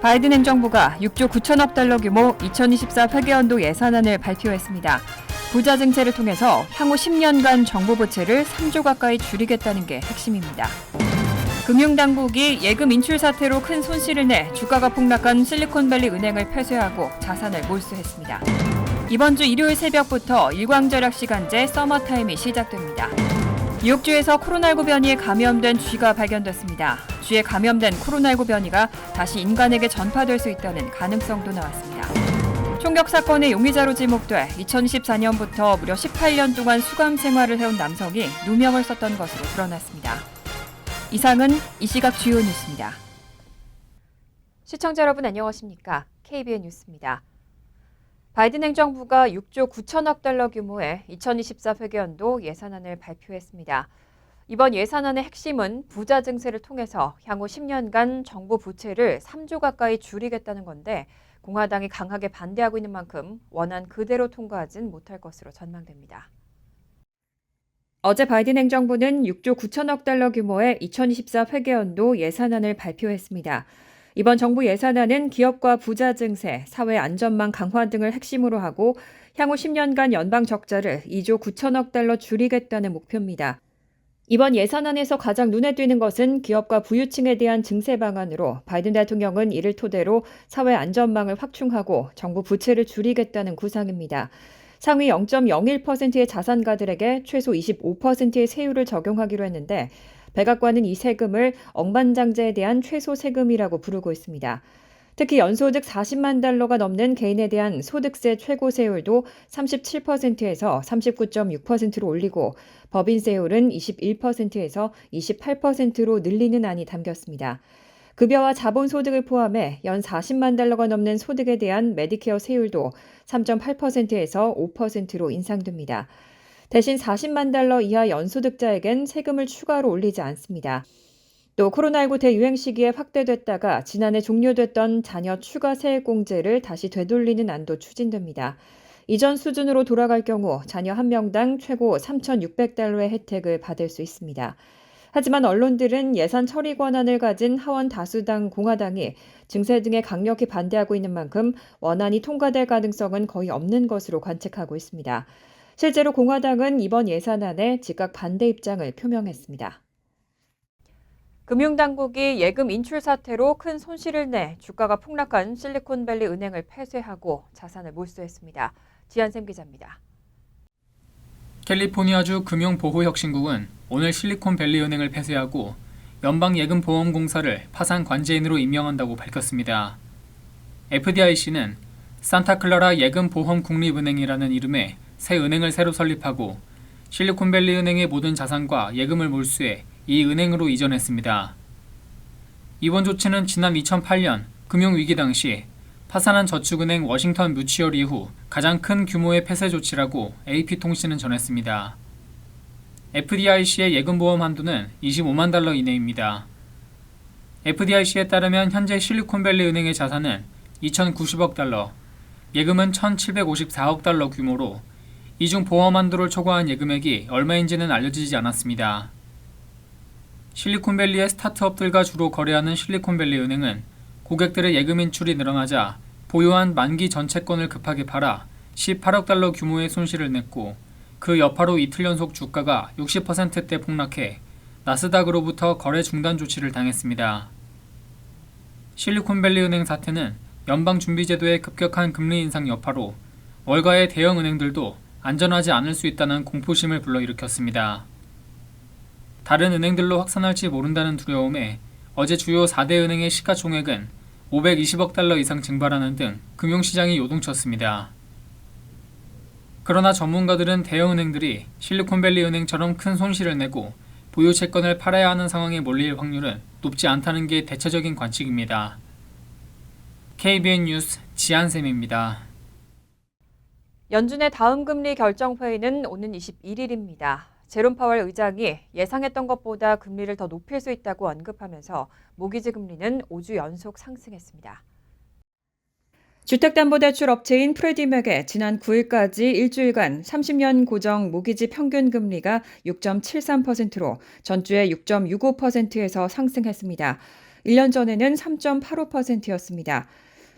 바이든 행정부가 6조 9천억 달러 규모 2024 회계연도 예산안을 발표했습니다. 부자 증세를 통해서 향후 10년간 정부 부채를 3조 가까이 줄이겠다는 게 핵심입니다. 금융당국이 예금 인출 사태로 큰 손실을 내 주가가 폭락한 실리콘밸리 은행을 폐쇄하고 자산을 몰수했습니다. 이번 주 일요일 새벽부터 일광절약 시간제 서머타임이 시작됩니다. 뉴욕주에서 코로나19 변이에 감염된 쥐가 발견됐습니다. 쥐에 감염된 코로나19 변이가 다시 인간에게 전파될 수 있다는 가능성도 나왔습니다. 총격 사건의 용의자로 지목돼 2014년부터 무려 18년 동안 수감 생활을 해온 남성이 누명을 썼던 것으로 드러났습니다. 이상은 이 시각 주요 뉴스입니다. 시청자 여러분 안녕하십니까? KBN 뉴스입니다. 바이든 행정부가 6조 9천억 달러 규모의 2024 회계연도 예산안을 발표했습니다. 이번 예산안의 핵심은 부자 증세를 통해서 향후 10년간 정부 부채를 3조 가까이 줄이겠다는 건데 공화당이 강하게 반대하고 있는 만큼 원안 그대로 통과하진 못할 것으로 전망됩니다. 어제 바이든 행정부는 6조 9천억 달러 규모의 2024 회계연도 예산안을 발표했습니다. 이번 정부 예산안은 기업과 부자 증세, 사회 안전망 강화 등을 핵심으로 하고 향후 10년간 연방 적자를 2조 9천억 달러 줄이겠다는 목표입니다. 이번 예산안에서 가장 눈에 띄는 것은 기업과 부유층에 대한 증세 방안으로 바이든 대통령은 이를 토대로 사회 안전망을 확충하고 정부 부채를 줄이겠다는 구상입니다. 상위 0.01%의 자산가들에게 최소 25%의 세율을 적용하기로 했는데 백악관은 이 세금을 억만장자에 대한 최소 세금이라고 부르고 있습니다. 특히 연소득 40만 달러가 넘는 개인에 대한 소득세 최고 세율도 37%에서 39.6%로 올리고 법인세율은 21%에서 28%로 늘리는 안이 담겼습니다. 급여와 자본소득을 포함해 연 40만 달러가 넘는 소득에 대한 메디케어 세율도 3.8%에서 5%로 인상됩니다. 대신 40만 달러 이하 연소득자에겐 세금을 추가로 올리지 않습니다. 또 코로나19 대유행 시기에 확대됐다가 지난해 종료됐던 자녀 추가 세액공제를 다시 되돌리는 안도 추진됩니다. 이전 수준으로 돌아갈 경우 자녀 한 명당 최고 3,600달러의 혜택을 받을 수 있습니다. 하지만 언론들은 예산 처리 권한을 가진 하원 다수당 공화당이 증세 등에 강력히 반대하고 있는 만큼 원안이 통과될 가능성은 거의 없는 것으로 관측하고 있습니다. 실제로 공화당은 이번 예산안에 즉각 반대 입장을 표명했습니다. 금융당국이 예금 인출 사태로 큰 손실을 내 주가가 폭락한 실리콘밸리 은행을 폐쇄하고 자산을 몰수했습니다. 지한샘 기자입니다. 캘리포니아주 금융보호혁신국은 오늘 실리콘밸리 은행을 폐쇄하고 연방예금보험공사를 파산 관제인으로 임명한다고 밝혔습니다. FDIC는 산타클라라 예금보험국립은행이라는 이름의 새 은행을 새로 설립하고 실리콘밸리 은행의 모든 자산과 예금을 몰수해 이 은행으로 이전했습니다. 이번 조치는 지난 2008년 금융위기 당시 파산한 저축은행 워싱턴 뮤추얼 이후 가장 큰 규모의 폐쇄 조치라고 AP통신은 전했습니다. FDIC의 예금보험 한도는 25만 달러 이내입니다. FDIC에 따르면 현재 실리콘밸리 은행의 자산은 2,090억 달러, 예금은 1,754억 달러 규모로 이 중 보험 한도를 초과한 예금액이 얼마인지는 알려지지 않았습니다. 실리콘밸리의 스타트업들과 주로 거래하는 실리콘밸리 은행은 고객들의 예금 인출이 늘어나자 보유한 만기 전채권을 급하게 팔아 18억 달러 규모의 손실을 냈고 그 여파로 이틀 연속 주가가 60%대 폭락해 나스닥으로부터 거래 중단 조치를 당했습니다. 실리콘밸리 은행 사태는 연방준비제도의 급격한 금리 인상 여파로 월가의 대형 은행들도 안전하지 않을 수 있다는 공포심을 불러일으켰습니다. 다른 은행들로 확산할지 모른다는 두려움에 어제 주요 4대 은행의 시가총액은 520억 달러 이상 증발하는 등 금융시장이 요동쳤습니다. 그러나 전문가들은 대형 은행들이 실리콘밸리 은행처럼 큰 손실을 내고 보유 채권을 팔아야 하는 상황에 몰릴 확률은 높지 않다는 게 대체적인 관측입니다. KBN 뉴스 지한샘입니다. 연준의 다음 금리 결정 회의는 오는 21일입니다. 제롬 파월 의장이 예상했던 것보다 금리를 더 높일 수 있다고 언급하면서 모기지 금리는 5주 연속 상승했습니다. 주택담보대출 업체인 프레디맥의 지난 9일까지 일주일간 30년 고정 모기지 평균 금리가 6.73%로 전주에 6.65%에서 상승했습니다. 1년 전에는 3.85%였습니다.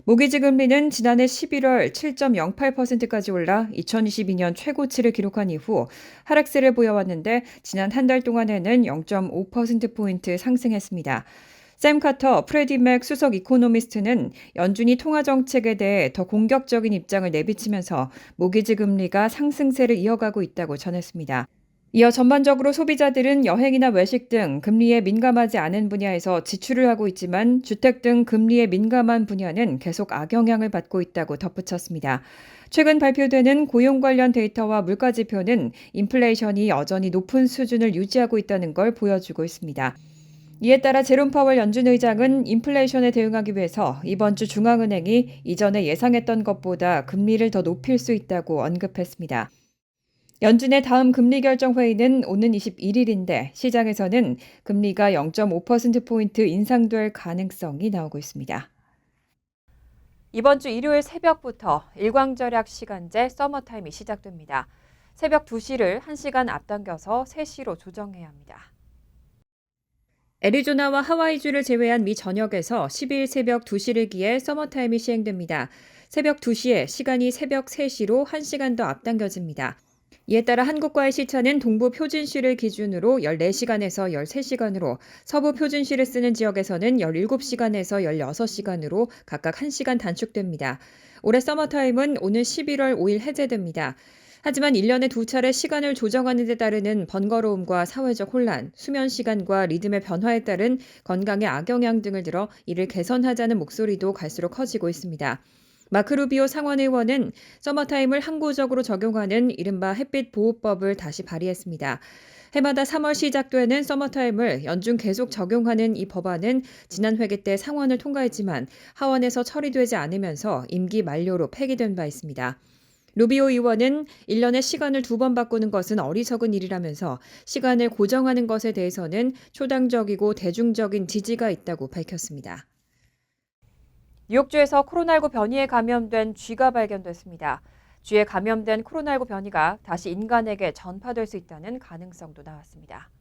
모기지 금리는 지난해 11월 7.08%까지 올라 2022년 최고치를 기록한 이후 하락세를 보여왔는데 지난 한 달 동안에는 0.5%포인트 상승했습니다. 샘 카터 프레디 맥 수석 이코노미스트는 연준이 통화 정책에 대해 더 공격적인 입장을 내비치면서 모기지 금리가 상승세를 이어가고 있다고 전했습니다. 이어 전반적으로 소비자들은 여행이나 외식 등 금리에 민감하지 않은 분야에서 지출을 하고 있지만 주택 등 금리에 민감한 분야는 계속 악영향을 받고 있다고 덧붙였습니다. 최근 발표되는 고용 관련 데이터와 물가 지표는 인플레이션이 여전히 높은 수준을 유지하고 있다는 걸 보여주고 있습니다. 이에 따라 제롬 파월 연준 의장은 인플레이션에 대응하기 위해서 이번 주 중앙은행이 이전에 예상했던 것보다 금리를 더 높일 수 있다고 언급했습니다. 연준의 다음 금리 결정 회의는 오는 21일인데 시장에서는 금리가 0.5%포인트 인상될 가능성이 나오고 있습니다. 이번 주 일요일 새벽부터 일광절약 시간제 서머타임이 시작됩니다. 새벽 2시를 1시간 앞당겨서 3시로 조정해야 합니다. 애리조나와 하와이주를 제외한 미 전역에서 12일 새벽 2시를 기해 서머타임이 시행됩니다. 새벽 2시에 시간이 새벽 3시로 1시간 더 앞당겨집니다. 이에 따라 한국과의 시차는 동부 표준시를 기준으로 14시간에서 13시간으로, 서부 표준시를 쓰는 지역에서는 17시간에서 16시간으로 각각 1시간 단축됩니다. 올해 서머타임은 오는 11월 5일 해제됩니다. 하지만 1년에 2차례 시간을 조정하는 데 따르는 번거로움과 사회적 혼란, 수면 시간과 리듬의 변화에 따른 건강에 악영향 등을 들어 이를 개선하자는 목소리도 갈수록 커지고 있습니다. 마크 루비오 상원의원은 서머타임을 항구적으로 적용하는 이른바 햇빛 보호법을 다시 발의했습니다. 해마다 3월 시작되는 서머타임을 연중 계속 적용하는 이 법안은 지난 회기 때 상원을 통과했지만 하원에서 처리되지 않으면서 임기 만료로 폐기된 바 있습니다. 루비오 의원은 1년에 시간을 2번 바꾸는 것은 어리석은 일이라면서 시간을 고정하는 것에 대해서는 초당적이고 대중적인 지지가 있다고 밝혔습니다. 뉴욕주에서 코로나19 변이에 감염된 쥐가 발견됐습니다. 쥐에 감염된 코로나19 변이가 다시 인간에게 전파될 수 있다는 가능성도 나왔습니다.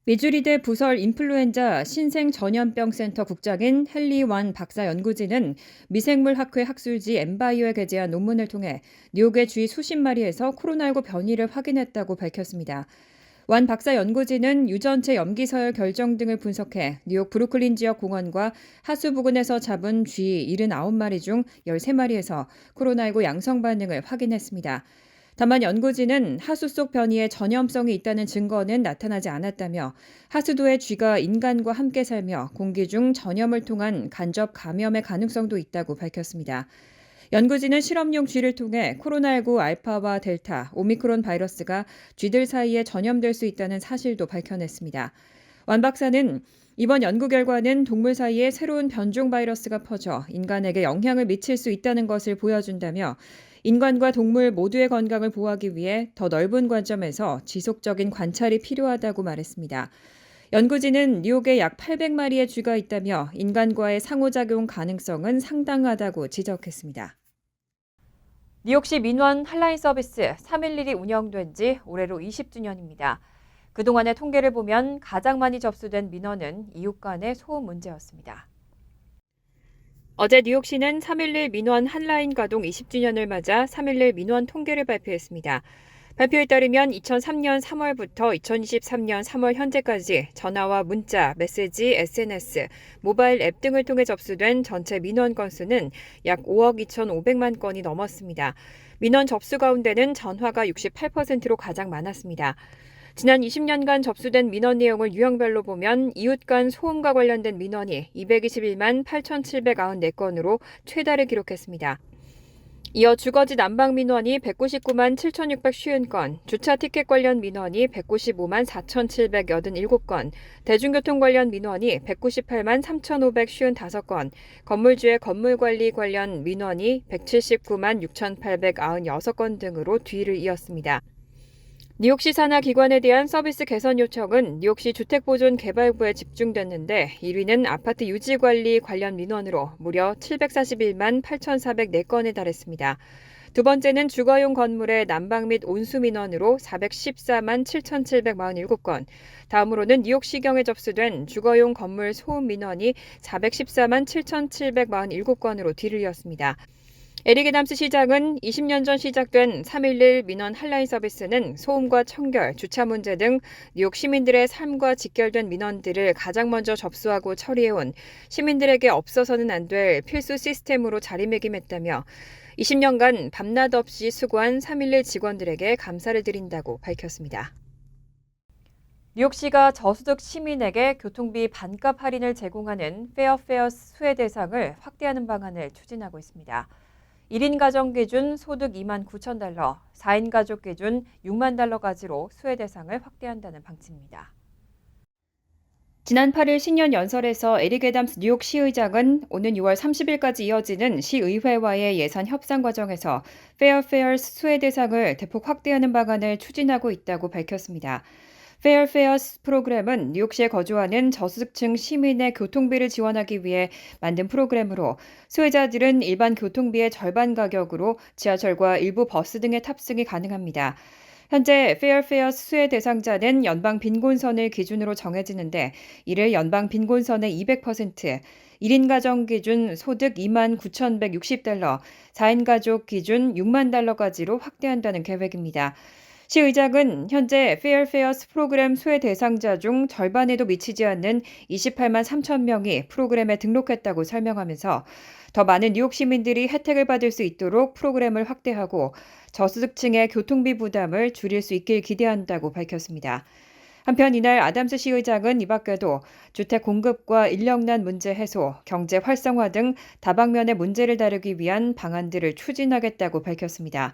미주리대 부설 인플루엔자 신생전염병센터 국장인 헨리 완 박사 연구진은 미생물학회 학술지 엠바이오에 게재한 논문을 통해 뉴욕의 쥐 수십 마리에서 코로나19 변이를 확인했다고 밝혔습니다. 완 박사 연구진은 유전체 염기서열 결정 등을 분석해 뉴욕 브루클린 지역 공원과 하수 부근에서 잡은 쥐 79마리 중 13마리에서 코로나19 양성 반응을 확인했습니다. 다만 연구진은 하수 속 변이에 전염성이 있다는 증거는 나타나지 않았다며 하수도의 쥐가 인간과 함께 살며 공기 중 전염을 통한 간접 감염의 가능성도 있다고 밝혔습니다. 연구진은 실험용 쥐를 통해 코로나19 알파와 델타, 오미크론 바이러스가 쥐들 사이에 전염될 수 있다는 사실도 밝혀냈습니다. 완 박사는 이번 연구 결과는 동물 사이에 새로운 변종 바이러스가 퍼져 인간에게 영향을 미칠 수 있다는 것을 보여준다며 인간과 동물 모두의 건강을 보호하기 위해 더 넓은 관점에서 지속적인 관찰이 필요하다고 말했습니다. 연구진은 뉴욕에 약 800마리의 쥐가 있다며 인간과의 상호작용 가능성은 상당하다고 지적했습니다. 뉴욕시 민원 한라인 서비스 311이 운영된 지 올해로 20주년입니다. 그동안의 통계를 보면 가장 많이 접수된 민원은 이웃 간의 소음 문제였습니다. 어제 뉴욕시는 311 민원 한라인 가동 20주년을 맞아 311 민원 통계를 발표했습니다. 발표에 따르면 2003년 3월부터 2023년 3월 현재까지 전화와 문자, 메시지, SNS, 모바일 앱 등을 통해 접수된 전체 민원 건수는 약 5억 2,500만 건이 넘었습니다. 민원 접수 가운데는 전화가 68%로 가장 많았습니다. 지난 20년간 접수된 민원 내용을 유형별로 보면 이웃 간 소음과 관련된 민원이 221만 8,794건으로 최다를 기록했습니다. 이어 주거지 난방 민원이 199만 7,650건, 주차 티켓 관련 민원이 195만 4,787건, 대중교통 관련 민원이 198만 3,555건, 건물주의 건물관리 관련 민원이 179만 6,896건 등으로 뒤를 이었습니다. 뉴욕시 산하 기관에 대한 서비스 개선 요청은 뉴욕시 주택보존개발부에 집중됐는데 1위는 아파트 유지관리 관련 민원으로 무려 741만 8,404건에 달했습니다. 두 번째는 주거용 건물의 난방 및 온수 민원으로 414만 7,747건, 다음으로는 뉴욕시경에 접수된 주거용 건물 소음 민원이 414만 7,747건으로 뒤를 이었습니다. 에릭 애담스 시장은 20년 전 시작된 311 민원 핫라인 서비스는 소음과 청결, 주차 문제 등 뉴욕 시민들의 삶과 직결된 민원들을 가장 먼저 접수하고 처리해온 시민들에게 없어서는 안 될 필수 시스템으로 자리매김했다며 20년간 밤낮 없이 수고한 311 직원들에게 감사를 드린다고 밝혔습니다. 뉴욕시가 저소득 시민에게 교통비 반값 할인을 제공하는 페어페어스 수혜 대상을 확대하는 방안을 추진하고 있습니다. 1인 가정 기준 소득 $2만 9천, 4인 가족 기준 $6만 까지로 수혜 대상을 확대한다는 방침입니다. 지난 8일 신년 연설에서 에릭 애담스 뉴욕 시의장은 오는 6월 30일까지 이어지는 시의회와의 예산 협상 과정에서 페어페어스 수혜 대상을 대폭 확대하는 방안을 추진하고 있다고 밝혔습니다. 페어페어스 프로그램은 뉴욕시에 거주하는 저소득층 시민의 교통비를 지원하기 위해 만든 프로그램으로 수혜자들은 일반 교통비의 절반 가격으로 지하철과 일부 버스 등의 탑승이 가능합니다. 현재 페어페어스 수혜 대상자는 연방 빈곤선을 기준으로 정해지는데 이를 연방 빈곤선의 200%, 1인 가정 기준 소득 $2만 9,160, 4인 가족 기준 $6만 까지로 확대한다는 계획입니다. 시의장은 현재 페어페어스 프로그램 수혜 대상자 중 절반에도 미치지 않는 28만 3천 명이 프로그램에 등록했다고 설명하면서 더 많은 뉴욕 시민들이 혜택을 받을 수 있도록 프로그램을 확대하고 저소득층의 교통비 부담을 줄일 수 있길 기대한다고 밝혔습니다. 한편 이날 아담스 시의장은 이 밖에도 주택 공급과 인력난 문제 해소, 경제 활성화 등 다방면의 문제를 다루기 위한 방안들을 추진하겠다고 밝혔습니다.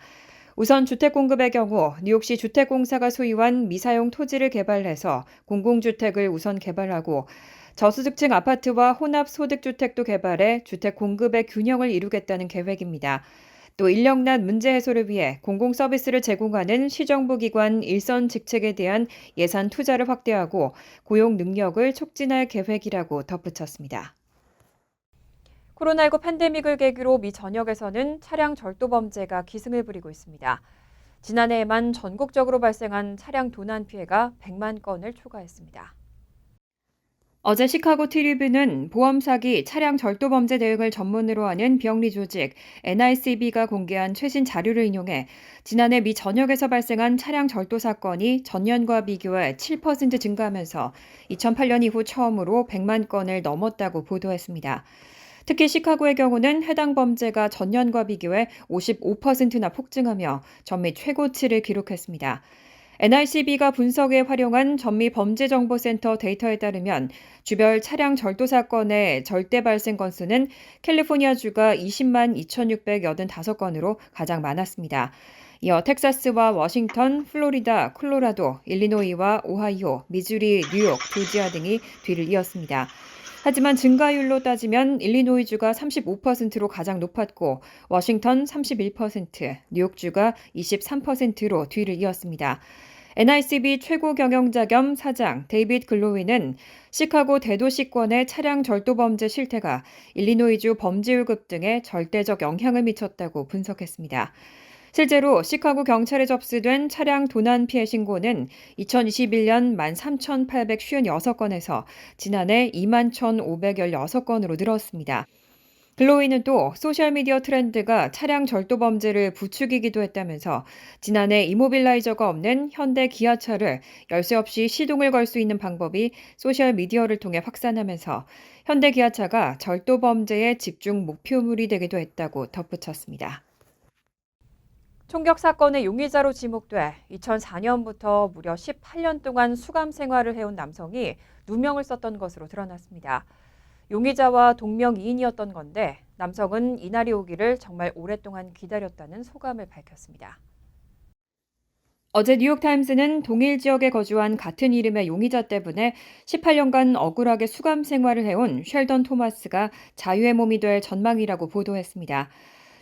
우선 주택 공급의 경우 뉴욕시 주택공사가 소유한 미사용 토지를 개발해서 공공주택을 우선 개발하고 저소득층 아파트와 혼합소득주택도 개발해 주택 공급의 균형을 이루겠다는 계획입니다. 또 인력난 문제 해소를 위해 공공서비스를 제공하는 시정부 기관 일선 직책에 대한 예산 투자를 확대하고 고용 능력을 촉진할 계획이라고 덧붙였습니다. 코로나19 팬데믹을 계기로 미 전역에서는 차량 절도 범죄가 기승을 부리고 있습니다. 지난해에만 전국적으로 발생한 차량 도난 피해가 100만 건을 초과했습니다. 어제 시카고 트리뷴은 보험 사기, 차량 절도 범죄 대응을 전문으로 하는 비영리 조직 NICB가 공개한 최신 자료를 인용해 지난해 미 전역에서 발생한 차량 절도 사건이 전년과 비교해 7% 증가하면서 2008년 이후 처음으로 100만 건을 넘었다고 보도했습니다. 특히 시카고의 경우는 해당 범죄가 전년과 비교해 55%나 폭증하며 전미 최고치를 기록했습니다. NICB가 분석에 활용한 전미 범죄정보센터 데이터에 따르면 주별 차량 절도 사건의 절대 발생 건수는 캘리포니아주가 20만 2,685건으로 가장 많았습니다. 이어 텍사스와 워싱턴, 플로리다, 콜로라도, 일리노이와 오하이오, 미주리, 뉴욕, 조지아 등이 뒤를 이었습니다. 하지만 증가율로 따지면 일리노이주가 35%로 가장 높았고 워싱턴 31%, 뉴욕주가 23%로 뒤를 이었습니다. NICB 최고 경영자 겸 사장 데이빗 글로위는 시카고 대도시권의 차량 절도 범죄 실태가 일리노이주 범죄율 급등에 절대적 영향을 미쳤다고 분석했습니다. 실제로 시카고 경찰에 접수된 차량 도난 피해 신고는 2021년 13,856건에서 지난해 21,516건으로 늘었습니다. 글로이는 또 소셜미디어 트렌드가 차량 절도 범죄를 부추기기도 했다면서 지난해 이모빌라이저가 없는 현대 기아차를 열쇠 없이 시동을 걸 수 있는 방법이 소셜미디어를 통해 확산하면서 현대 기아차가 절도 범죄의 집중 목표물이 되기도 했다고 덧붙였습니다. 총격 사건의 용의자로 지목돼 2004년부터 무려 18년 동안 수감 생활을 해온 남성이 누명을 썼던 것으로 드러났습니다. 용의자와 동명이인이었던 건데 남성은 이날이 오기를 정말 오랫동안 기다렸다는 소감을 밝혔습니다. 어제 뉴욕타임스는 동일 지역에 거주한 같은 이름의 용의자 때문에 18년간 억울하게 수감 생활을 해온 쉘던 토마스가 자유의 몸이 될 전망이라고 보도했습니다.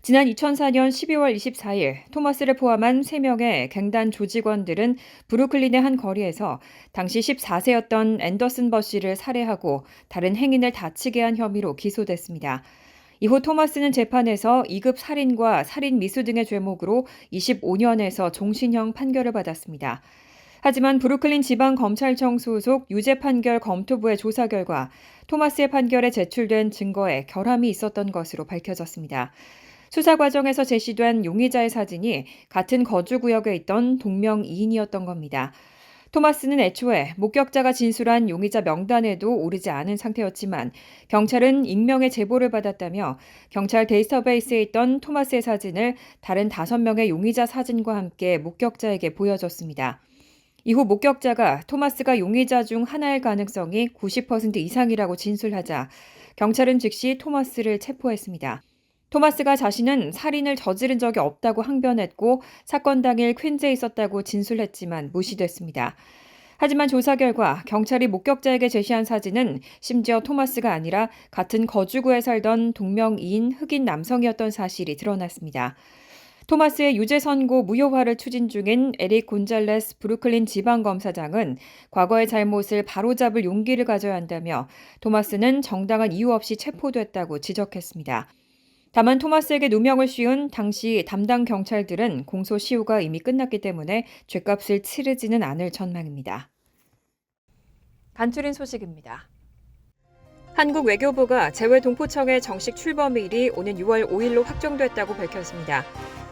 지난 2004년 12월 24일 토마스를 포함한 3명의 갱단 조직원들은 브루클린의 한 거리에서 당시 14세였던 앤더슨 버시를 살해하고 다른 행인을 다치게 한 혐의로 기소됐습니다. 이후 토마스는 재판에서 2급 살인과 살인 미수 등의 죄목으로 25년에서 종신형 판결을 받았습니다. 하지만 브루클린 지방검찰청 소속 유죄 판결 검토부의 조사 결과 토마스의 판결에 제출된 증거에 결함이 있었던 것으로 밝혀졌습니다. 수사 과정에서 제시된 용의자의 사진이 같은 거주구역에 있던 동명이인이었던 겁니다. 토마스는 애초에 목격자가 진술한 용의자 명단에도 오르지 않은 상태였지만 경찰은 익명의 제보를 받았다며 경찰 데이터베이스에 있던 토마스의 사진을 다른 5명의 용의자 사진과 함께 목격자에게 보여줬습니다. 이후 목격자가 토마스가 용의자 중 하나일 가능성이 90% 이상이라고 진술하자 경찰은 즉시 토마스를 체포했습니다. 토마스가 자신은 살인을 저지른 적이 없다고 항변했고 사건 당일 퀸즈에 있었다고 진술했지만 무시됐습니다. 하지만 조사 결과 경찰이 목격자에게 제시한 사진은 심지어 토마스가 아니라 같은 거주구에 살던 동명이인 흑인 남성이었던 사실이 드러났습니다. 토마스의 유죄 선고 무효화를 추진 중인 에릭 곤잘레스 브루클린 지방검사장은 과거의 잘못을 바로잡을 용기를 가져야 한다며 토마스는 정당한 이유 없이 체포됐다고 지적했습니다. 다만 토마스에게 누명을 씌운 당시 담당 경찰들은 공소시효가 이미 끝났기 때문에 죗값을 치르지는 않을 전망입니다. 간추린 소식입니다. 한국 외교부가 재외동포청의 정식 출범일이 오는 6월 5일로 확정됐다고 밝혔습니다.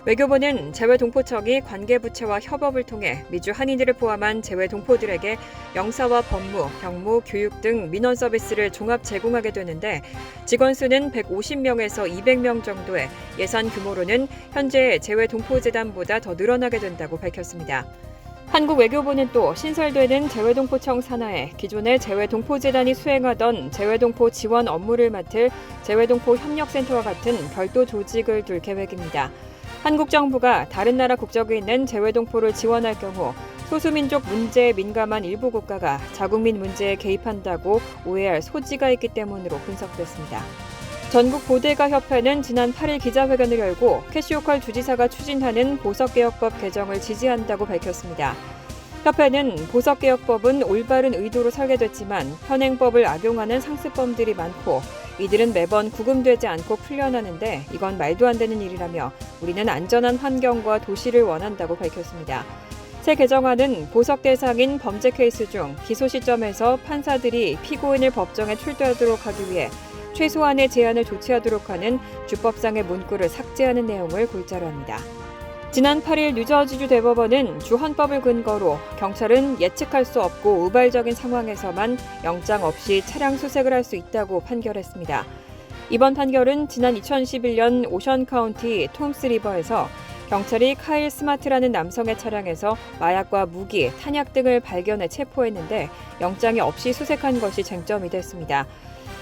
외교부는 재외동포청이 관계부처와 협업을 통해 미주 한인들을 포함한 재외동포들에게 영사와 법무, 경무, 교육 등 민원 서비스를 종합 제공하게 되는데 직원 수는 150명에서 200명 정도에 예산 규모로는 현재 재외동포재단보다 더 늘어나게 된다고 밝혔습니다. 한국 외교부는 또 신설되는 재외동포청 산하에 기존의 재외동포재단이 수행하던 재외동포 지원 업무를 맡을 재외동포 협력센터와 같은 별도 조직을 둘 계획입니다. 한국 정부가 다른 나라 국적이 있는 재외동포를 지원할 경우 소수민족 문제에 민감한 일부 국가가 자국민 문제에 개입한다고 오해할 소지가 있기 때문으로 분석됐습니다. 전국보대가협회는 지난 8일 기자회견을 열고 캐시오컬 주지사가 추진하는 보석개혁법 개정을 지지한다고 밝혔습니다. 협회는 보석개혁법은 올바른 의도로 설계됐지만 현행법을 악용하는 상습범들이 많고 이들은 매번 구금되지 않고 풀려나는데 이건 말도 안 되는 일이라며 우리는 안전한 환경과 도시를 원한다고 밝혔습니다. 새 개정안은 보석 대상인 범죄 케이스 중 기소 시점에서 판사들이 피고인을 법정에 출두하도록 하기 위해 최소한의 제한을 조치하도록 하는 주법상의 문구를 삭제하는 내용을 골자로 합니다. 지난 8일 뉴저지주 대법원은 주 헌법을 근거로 경찰은 예측할 수 없고 우발적인 상황에서만 영장 없이 차량 수색을 할 수 있다고 판결했습니다. 이번 판결은 지난 2011년 오션 카운티 톰스 리버에서 경찰이 카일 스마트라는 남성의 차량에서 마약과 무기, 탄약 등을 발견해 체포했는데 영장이 없이 수색한 것이 쟁점이 됐습니다.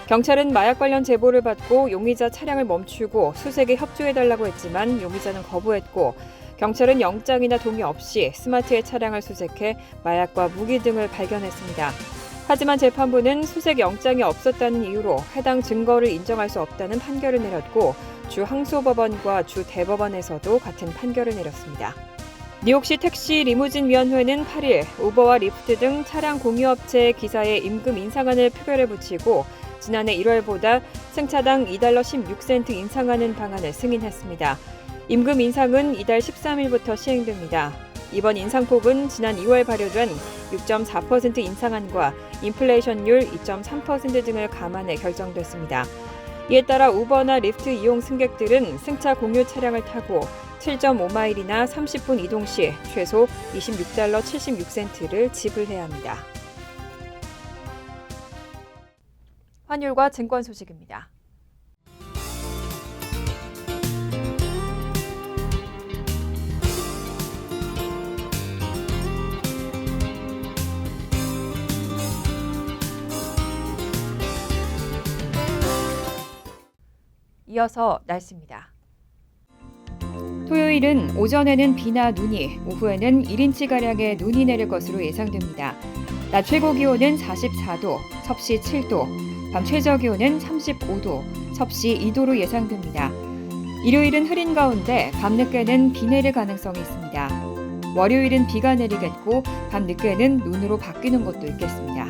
경찰은 마약 관련 제보를 받고 용의자 차량을 멈추고 수색에 협조해달라고 했지만 용의자는 거부했고 경찰은 영장이나 동의 없이 스마트의 차량을 수색해 마약과 무기 등을 발견했습니다. 하지만 재판부는 수색 영장이 없었다는 이유로 해당 증거를 인정할 수 없다는 판결을 내렸고 주 항소법원과 주 대법원에서도 같은 판결을 내렸습니다. 뉴욕시 택시 리무진 위원회는 8일 우버와 리프트 등 차량 공유업체의 기사의 임금 인상안을 표결에 붙이고 지난해 1월보다 승차당 $2.16 인상하는 방안을 승인했습니다. 임금 인상은 이달 13일부터 시행됩니다. 이번 인상폭은 지난 2월 발효된 6.4% 인상안과 인플레이션율 2.3% 등을 감안해 결정됐습니다. 이에 따라 우버나 리프트 이용 승객들은 승차 공유 차량을 타고 7.5마일이나 30분 이동 시 최소 $26.76를 지불해야 합니다. 환율과 증권 소식입니다. 이어서 날씨입니다. 토요일은 오전에는 비나 눈이, 오후에는 1인치가량의 눈이 내릴 것으로 예상됩니다. 낮 최고 기온은 44도, 섭씨 7도, 밤 최저 기온은 35도, 섭씨 2도로 예상됩니다. 일요일은 흐린 가운데 밤늦게는 비 내릴 가능성이 있습니다. 월요일은 비가 내리겠고 밤늦게는 눈으로 바뀌는 곳도 있겠습니다.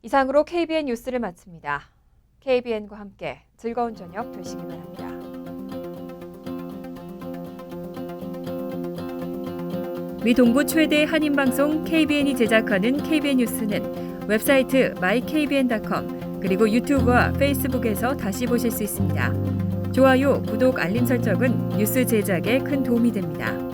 이상으로 KBN 뉴스를 마칩니다. KBN과 함께 즐거운 저녁 되시기 바랍니다. 미 동부 최대 한인방송 KBN이 제작하는 KBN 뉴스는 웹사이트 mykbn.com 그리고 유튜브와 페이스북에서 다시 보실 수 있습니다. 좋아요, 구독, 알림 설정은 뉴스 제작에 큰 도움이 됩니다.